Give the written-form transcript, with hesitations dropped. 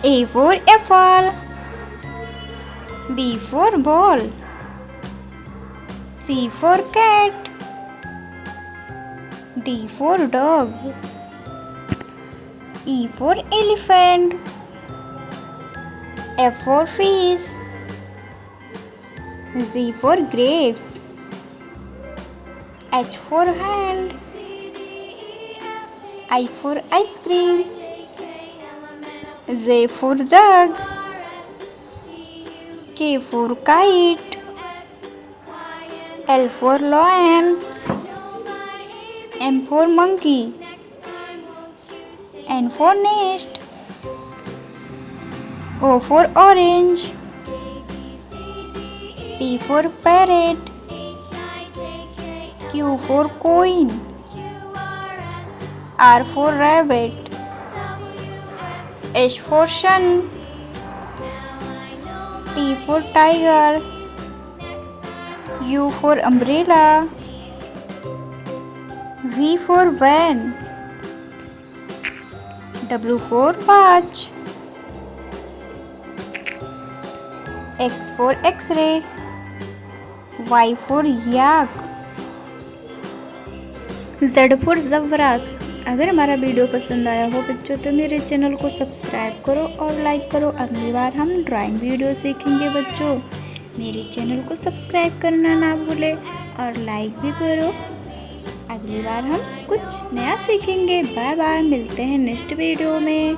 A for apple. B for ball. C for cat. D for dog. E for elephant. F for fish. Z for grapes. H for hand. I for ice cream. J for jug. K for kite. L for lion. M for monkey. N for nest. O for orange. P for parrot. Q for coin. R for rabbit. S for sun. T for tiger. U for umbrella. V for van. W for watch. X for X-ray. Y for yak. Z for ज़वरात। अगर हमारा video पसंद आया हो बच्चों तो मेरे channel को subscribe करो और लाइक करो। अगली बार हम ड्राइंग वीडियो सीखेंगे बच्चों। मेरे चैनल को सब्सक्राइब करना ना भूलें और लाइक भी करो। अगली बार हम कुछ नया सीखेंगे। बाय बाय, मिलते हैं नेक्स्ट वीडियो में।